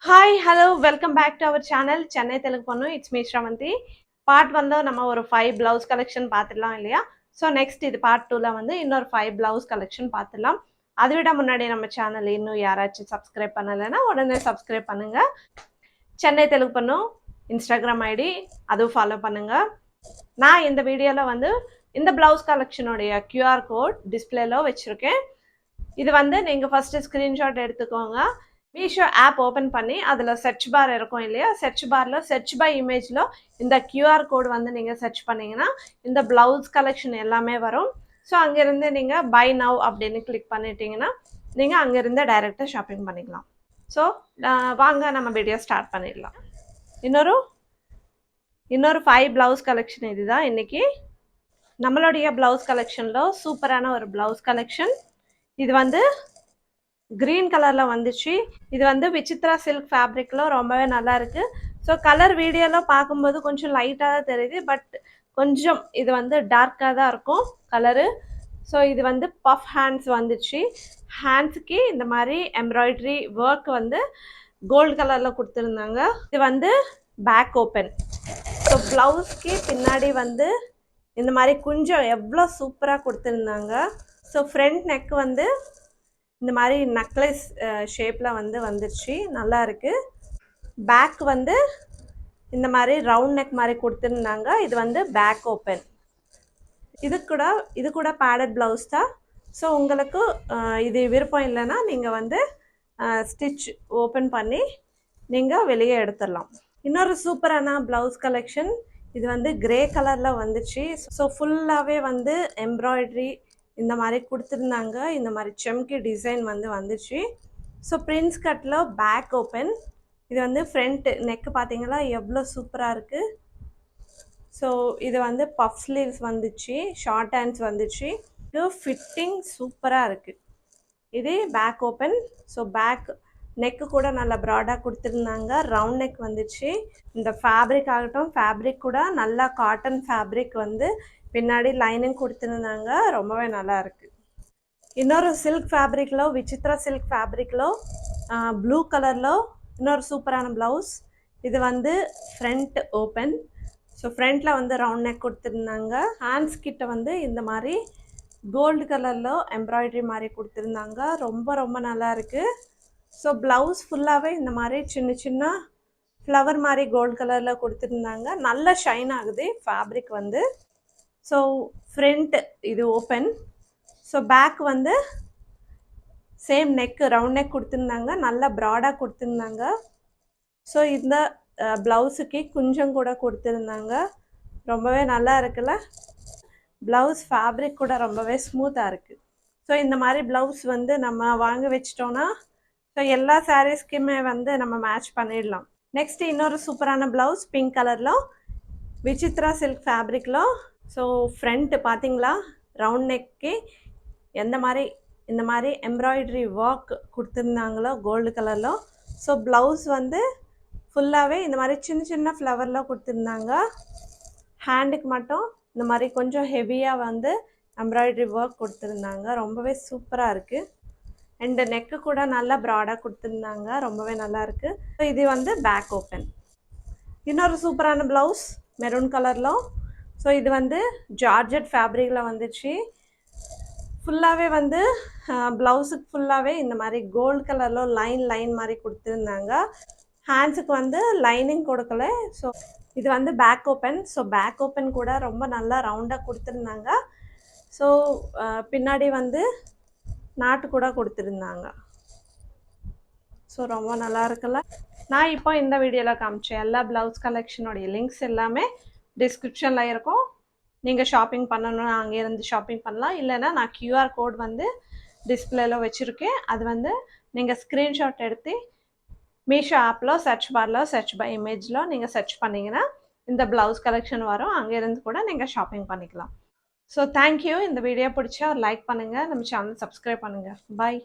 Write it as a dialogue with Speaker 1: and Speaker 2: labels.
Speaker 1: Hi hello welcome back to our channel Chennai Telugu பொண்ணு. It's me Sravanthi. Part 1ல நம்ம ஒரு 5 பிளவுஸ் கலெக்ஷன் பார்த்துடலாம் இல்லையா? ஸோ நெக்ஸ்ட் இது பார்ட் 2ல வந்து இன்னொரு 5 பிளவுஸ் கலெக்ஷன் பார்த்துடலாம். அதை விட முன்னாடி நம்ம சேனல் இன்னும் யாராச்சும் சப்ஸ்கிரைப் பண்ணலைன்னா உடனே சப்ஸ்கிரைப் பண்ணுங்க. சென்னை தெலுங்கு பொண்ணு இன்ஸ்டாகிராம் ஐடி அதுவும் ஃபாலோ பண்ணுங்க. நான் இந்த வீடியோவில் வந்து இந்த பிளவுஸ் கலெக்ஷனுடைய QR கோட் டிஸ்பிளேல வச்சுருக்கேன். இது வந்து நீங்கள் ஃபஸ்ட்டு ஸ்க்ரீன்ஷாட் எடுத்துக்கோங்க. மீஷோ ஆப் ஓப்பன் பண்ணி அதில் சர்ச் பார் இருக்கும் இல்லையா? சர்ச் பாரில் சர்ச் பை இமேஜில் இந்த QR கோடு வந்து நீங்கள் சர்ச் பண்ணிங்கன்னா இந்த ப்ளவுஸ் கலெக்ஷன் எல்லாமே வரும். ஸோ அங்கேருந்து நீங்கள் பை நவ் அப்படின்னு கிளிக் பண்ணிட்டீங்கன்னா நீங்கள் அங்கேருந்து டைரெக்டாக ஷாப்பிங் பண்ணிக்கலாம். ஸோ வாங்க நம்ம வீடியோ ஸ்டார்ட் பண்ணிடலாம். இன்னொரு 5 ப்ளவுஸ் கலெக்ஷன் இதுதான் இன்றைக்கி நம்மளுடைய ப்ளவுஸ் கலெக்ஷனில் சூப்பரான ஒரு ப்ளவுஸ் கலெக்ஷன். இது வந்து க்ரீன் கலரில் வந்துச்சு. இது வந்து விசித்ரா சில்க் ஃபேப்ரிக்கில் ரொம்பவே நல்லா இருக்குது. ஸோ கலர் வீடியோவில் பார்க்கும்போது கொஞ்சம் லைட்டாக தான் தெரியுது, பட் கொஞ்சம் இது வந்து டார்க்காக தான் இருக்கும் கலரு. ஸோ இது வந்து பஃப் ஹேண்ட்ஸ் வந்துச்சு. ஹேண்ட்ஸுக்கு இந்த மாதிரி எம்ப்ராய்டரி ஒர்க் வந்து கோல்டு கலரில் கொடுத்துருந்தாங்க. இது வந்து பேக் ஓப்பன். ஸோ ப்ளவுஸ்க்கு பின்னாடி வந்து இந்த மாதிரி கொஞ்சம் எவ்வளோ சூப்பராக கொடுத்துருந்தாங்க. ஸோ ஃப்ரண்ட் நெக் வந்து இந்த மாதிரி நெக்லஸ் ஷேப்பில் வந்து வந்துருச்சு, நல்லா இருக்குது. பேக் வந்து இந்த மாதிரி ரவுண்ட் நெக் மாதிரி கொடுத்துருந்தாங்க. இது வந்து பேக் ஓப்பன். இது கூட பேடட் ப்ளவுஸ் தான். ஸோ உங்களுக்கு இது விருப்பம் இல்லைன்னா நீங்கள் வந்து ஸ்டிச் ஓப்பன் பண்ணி நீங்கள் வெளியே எடுத்துடலாம். இன்னொரு சூப்பரான ப்ளவுஸ் கலெக்ஷன். இது வந்து கிரே கலரில் வந்துச்சு. ஸோ ஃபுல்லாகவே வந்து எம்ப்ராய்டரி இந்த மாதிரி கொடுத்துருந்தாங்க. இந்த மாதிரி செம்கி டிசைன் வந்து வந்துச்சு. ஸோ பிரின்ஸ் கட்டில் பேக் ஓப்பன். இது வந்து ஃப்ரண்ட் நெக்கு பார்த்தீங்களா எவ்வளோ சூப்பராக இருக்குது. ஸோ இது வந்து பஃப் ஸ்லீவ்ஸ் வந்துச்சு, ஷார்ட் ஹேண்ட்ஸ் வந்துச்சு. இது ஃபிட்டிங் சூப்பராக இருக்குது. இது back open. So back neck கூட நல்லா ப்ராடாக கொடுத்துருந்தாங்க. ரவுண்ட் நெக் வந்துச்சு. இந்த ஃபேப்ரிக் ஆகட்டும், ஃபேப்ரிக் கூட நல்லா காட்டன் ஃபேப்ரிக் வந்து பின்னாடி லைனிங் கொடுத்துருந்தாங்க. ரொம்பவே நல்லா இருக்குது. இன்னொரு சில்க் ஃபேப்ரிக்கில் விசித்ரா சில்க் ஃபேப்ரிக்கில் ப்ளூ கலரில் இன்னொரு சூப்பரான ப்ளவுஸ். இது வந்து ஃப்ரண்ட் ஓப்பன். ஸோ ஃப்ரண்ட்டில் வந்து ரவுண்ட் நெக் கொடுத்துருந்தாங்க. ஹேண்ட்ஸ் கிட்ட வந்து இந்த மாதிரி கோல்டு கலரில் எம்ப்ராய்டரி மாதிரி கொடுத்துருந்தாங்க. ரொம்ப ரொம்ப நல்லா இருக்குது. ஸோ ப்ளவுஸ் ஃபுல்லாகவே இந்த மாதிரி சின்ன சின்ன ஃப்ளவர் மாதிரி கோல்டு கலரில் கொடுத்துருந்தாங்க. நல்ல ஷைன் ஆகுது ஃபேப்ரிக் வந்து. ஸோ ஃப்ரண்ட் இது ஓப்பன். ஸோ பேக் வந்து சேம் நெக் ரவுண்ட் நெக் கொடுத்துருந்தாங்க, நல்லா ப்ராடாக கொடுத்துருந்தாங்க. ஸோ இந்த ப்ளவுஸுக்கு கொஞ்சம் கூட கொடுத்துருந்தாங்க. ரொம்பவே நல்லா இருக்குல்ல? ப்ளவுஸ் ஃபேப்ரிக் கூட ரொம்பவே ஸ்மூத்தாக இருக்குது. ஸோ இந்த மாதிரி ப்ளவுஸ் வந்து நம்ம வாங்கி வச்சிட்டோன்னா ஸோ எல்லா சாரீஸ்க்குமே வந்து நம்ம மேட்ச் பண்ணிடலாம். நெக்ஸ்ட் இன்னொரு சூப்பரான ப்ளவுஸ் பிங்க் கலரில் விசித்ரா சில்க் ஃபேப்ரிக்கில். ஸோ ஃப்ரண்ட்டு பார்த்தீங்களா ரவுண்ட் நெக்கு இந்த மாதிரி எம்ப்ராய்டரி ஒர்க் கொடுத்துருந்தாங்களோ கோல்டு கலரில். ஸோ ப்ளவுஸ் வந்து ஃபுல்லாகவே இந்த மாதிரி சின்ன சின்ன ஃப்ளவரில் கொடுத்துருந்தாங்க. ஹேண்டுக்கு மட்டும் இந்த மாதிரி கொஞ்சம் ஹெவியாக வந்து எம்ப்ராய்டரி ஒர்க் கொடுத்துருந்தாங்க. ரொம்பவே சூப்பராக இருக்குது. அண்டு நெக்கு கூட நல்லா ப்ராடாக கொடுத்துருந்தாங்க. ரொம்பவே நல்லா இருக்குது. ஸோ இது வந்து பேக் ஓப்பன். இன்னொரு சூப்பரான ப்ளவுஸ் மெரூன் கலரில். ஸோ இது வந்து ஜார்ஜெட் ஃபேப்ரிக்கில் வந்துச்சு. ஃபுல்லாகவே வந்து ப்ளவுஸுக்கு ஃபுல்லாகவே இந்த மாதிரி கோல்டு கலரில் லைன் மாதிரி கொடுத்துருந்தாங்க. ஹேண்ட்ஸுக்கு வந்து லைனிங் கொடுக்கல. ஸோ இது வந்து back open. So back open கூட ரொம்ப நல்லா ரவுண்டாக கொடுத்துருந்தாங்க. ஸோ பின்னாடி வந்து நாட்டு கூட கொடுத்துருந்தாங்க. ஸோ ரொம்ப நல்லா இருக்குல்ல? நான் இப்போ இந்த வீடியோவில் காமிச்சேன் எல்லா ப்ளவுஸ் கலெக்ஷனுடைய லிங்க்ஸ் எல்லாமே டிஸ்கிரிப்ஷனில் இருக்கும். நீங்கள் ஷாப்பிங் பண்ணணும்னா அங்கேருந்து ஷாப்பிங் பண்ணலாம். இல்லைன்னா நான் QR கோட் வந்து டிஸ்பிளேல வச்சுருக்கேன். அது வந்து நீங்கள் ஸ்க்ரீன்ஷாட் எடுத்து மீஷோ ஆப்பில் சர்ச் பாரில் சர்ச் பை இமேஜில் நீங்கள் சர்ச் பண்ணிங்கன்னா இந்த ப்ளவுஸ் கலெக்ஷன் வரும். அங்கேருந்து கூட நீங்கள் ஷாப்பிங் பண்ணிக்கலாம். So thank you. இந்த வீடியோ பிடிச்சா ஒரு லைக் பண்ணுங்கள், நம்ம சேனல் சப்ஸ்கிரைப் பண்ணுங்கள். பாய்.